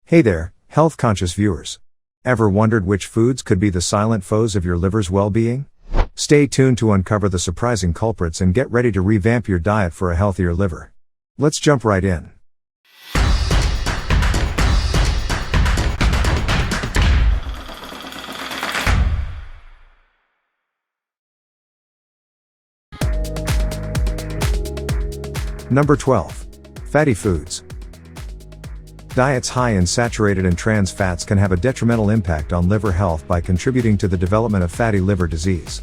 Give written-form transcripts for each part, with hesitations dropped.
Hey there, health-conscious viewers. Ever wondered which foods could be the silent foes of your liver's well-being? Stay tuned to uncover the surprising culprits and get ready to revamp your diet for a healthier liver. Let's jump right in. Number 12. Fatty foods. Diets high in saturated and trans fats can have a detrimental impact on liver health by contributing to the development of fatty liver disease.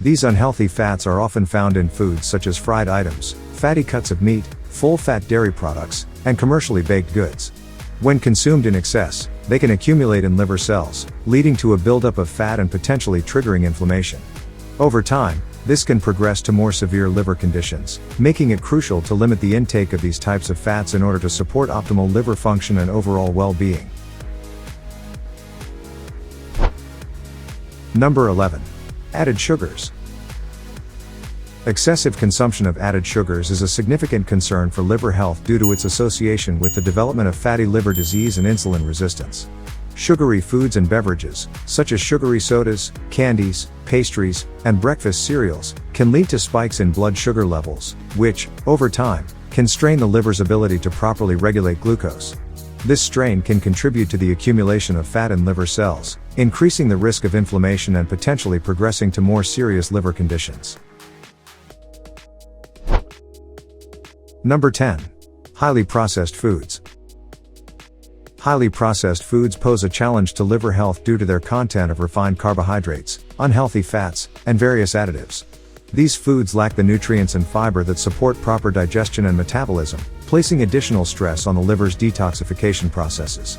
These unhealthy fats are often found in foods such as fried items, fatty cuts of meat, full-fat dairy products, and commercially baked goods. When consumed in excess, they can accumulate in liver cells, leading to a buildup of fat and potentially triggering inflammation. Over time, this can progress to more severe liver conditions, making it crucial to limit the intake of these types of fats in order to support optimal liver function and overall well-being. Number 11. Added sugars. Excessive consumption of added sugars is a significant concern for liver health due to its association with the development of fatty liver disease and insulin resistance. Sugary foods and beverages, such as sugary sodas, candies, pastries, and breakfast cereals, can lead to spikes in blood sugar levels, which, over time, can strain the liver's ability to properly regulate glucose. This strain can contribute to the accumulation of fat in liver cells, increasing the risk of inflammation and potentially progressing to more serious liver conditions. Number 10. Highly processed foods. Highly processed foods pose a challenge to liver health due to their content of refined carbohydrates, unhealthy fats, and various additives. These foods lack the nutrients and fiber that support proper digestion and metabolism, placing additional stress on the liver's detoxification processes.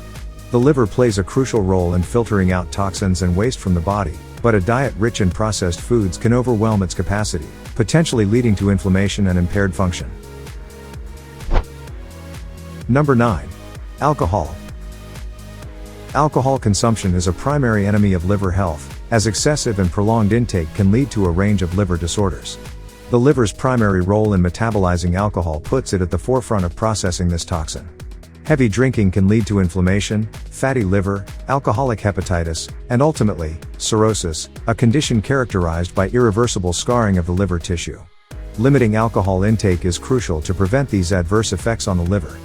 The liver plays a crucial role in filtering out toxins and waste from the body, but a diet rich in processed foods can overwhelm its capacity, potentially leading to inflammation and impaired function. Number 9. Alcohol. Alcohol consumption is a primary enemy of liver health, as excessive and prolonged intake can lead to a range of liver disorders. The liver's primary role in metabolizing alcohol puts it at the forefront of processing this toxin. Heavy drinking can lead to inflammation, fatty liver, alcoholic hepatitis, and ultimately, cirrhosis, a condition characterized by irreversible scarring of the liver tissue. Limiting alcohol intake is crucial to prevent these adverse effects on the liver.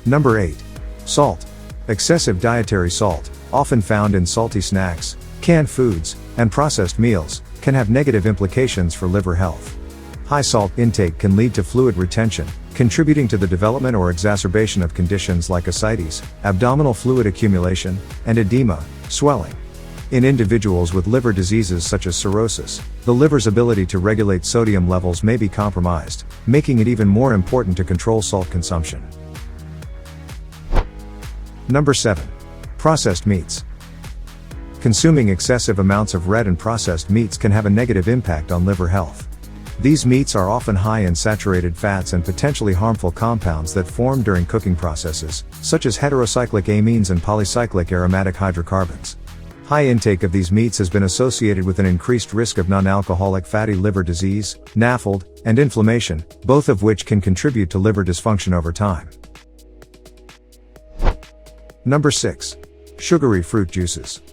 Number 8. Salt. Excessive dietary salt, often found in salty snacks, canned foods, and processed meals, can have negative implications for liver health. High salt intake can lead to fluid retention, contributing to the development or exacerbation of conditions like ascites, abdominal fluid accumulation, and edema, swelling. In individuals with liver diseases such as cirrhosis, the liver's ability to regulate sodium levels may be compromised, making it even more important to control salt consumption. Number 7. Processed meats. Consuming excessive amounts of red and processed meats can have a negative impact on liver health. These meats are often high in saturated fats and potentially harmful compounds that form during cooking processes, such as heterocyclic amines and polycyclic aromatic hydrocarbons. High intake of these meats has been associated with an increased risk of non-alcoholic fatty liver disease, NAFLD, and inflammation, both of which can contribute to liver dysfunction over time. Number 6. Sugary fruit juices.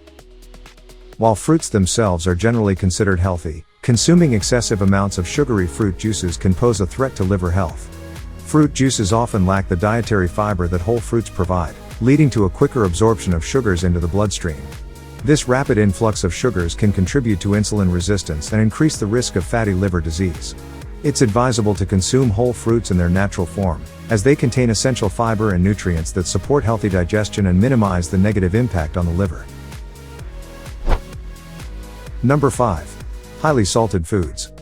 While fruits themselves are generally considered healthy, consuming excessive amounts of sugary fruit juices can pose a threat to liver health. Fruit juices often lack the dietary fiber that whole fruits provide, leading to a quicker absorption of sugars into the bloodstream. This rapid influx of sugars can contribute to insulin resistance and increase the risk of fatty liver disease. It's advisable to consume whole fruits in their natural form, as they contain essential fiber and nutrients that support healthy digestion and minimize the negative impact on the liver. Number 5. Highly salted foods.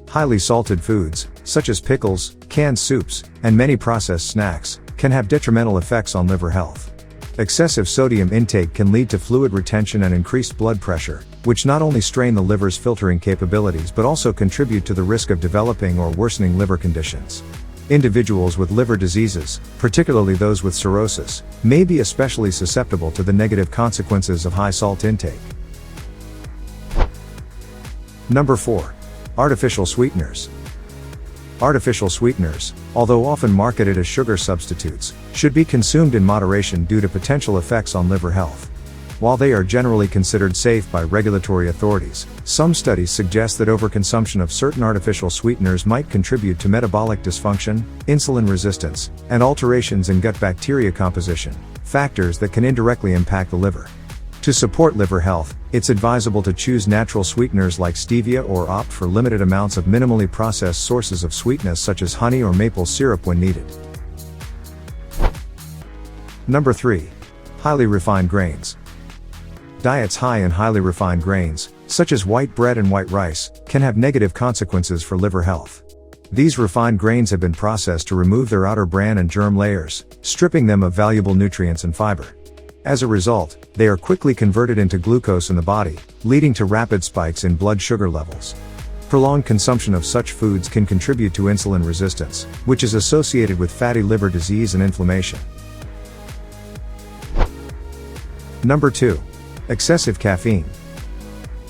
Highly salted foods, such as pickles, canned soups, and many processed snacks, can have detrimental effects on liver health. Excessive sodium intake can lead to fluid retention and increased blood pressure, which not only strain the liver's filtering capabilities but also contribute to the risk of developing or worsening liver conditions. Individuals with liver diseases, particularly those with cirrhosis, may be especially susceptible to the negative consequences of high salt intake. Number 4. Artificial sweeteners. Artificial sweeteners, although often marketed as sugar substitutes, should be consumed in moderation due to potential effects on liver health. While they are generally considered safe by regulatory authorities, some studies suggest that overconsumption of certain artificial sweeteners might contribute to metabolic dysfunction, insulin resistance, and alterations in gut bacteria composition, factors that can indirectly impact the liver. To support liver health, it's advisable to choose natural sweeteners like stevia or opt for limited amounts of minimally processed sources of sweetness such as honey or maple syrup when needed. Number 3. Highly refined grains. Diets high in highly refined grains, such as white bread and white rice, can have negative consequences for liver health. These refined grains have been processed to remove their outer bran and germ layers, stripping them of valuable nutrients and fiber. As a result, they are quickly converted into glucose in the body, leading to rapid spikes in blood sugar levels. Prolonged consumption of such foods can contribute to insulin resistance, which is associated with fatty liver disease and inflammation. Number 2. Excessive caffeine.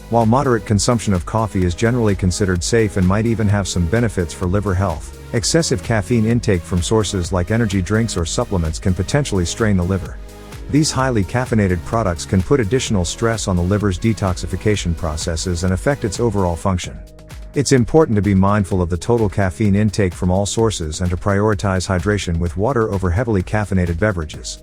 While moderate consumption of coffee is generally considered safe and might even have some benefits for liver health, excessive caffeine intake from sources like energy drinks or supplements can potentially strain the liver. These highly caffeinated products can put additional stress on the liver's detoxification processes and affect its overall function. It's important to be mindful of the total caffeine intake from all sources and to prioritize hydration with water over heavily caffeinated beverages.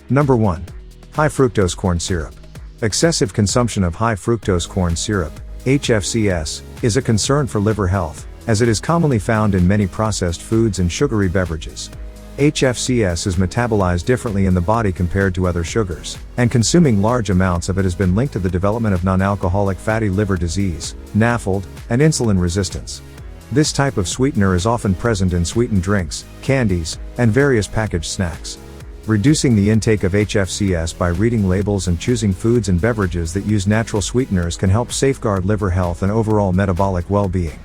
Number 1. High fructose corn syrup. Excessive consumption of high fructose corn syrup, HFCS, is a concern for liver health, as it is commonly found in many processed foods and sugary beverages. HFCS is metabolized differently in the body compared to other sugars, and consuming large amounts of it has been linked to the development of non-alcoholic fatty liver disease, NAFLD, and insulin resistance. This type of sweetener is often present in sweetened drinks, candies, and various packaged snacks. Reducing the intake of HFCS by reading labels and choosing foods and beverages that use natural sweeteners can help safeguard liver health and overall metabolic well-being.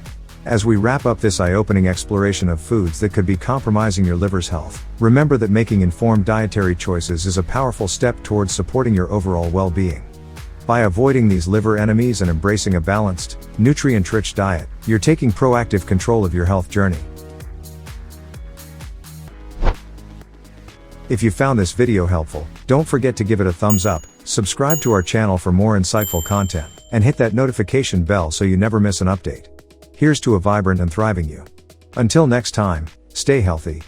As we wrap up this eye-opening exploration of foods that could be compromising your liver's health, remember that making informed dietary choices is a powerful step towards supporting your overall well-being. By avoiding these liver enemies and embracing a balanced, nutrient-rich diet, you're taking proactive control of your health journey. If you found this video helpful, don't forget to give it a thumbs up, subscribe to our channel for more insightful content, and hit that notification bell so you never miss an update. Here's to a vibrant and thriving you. Until next time, stay healthy,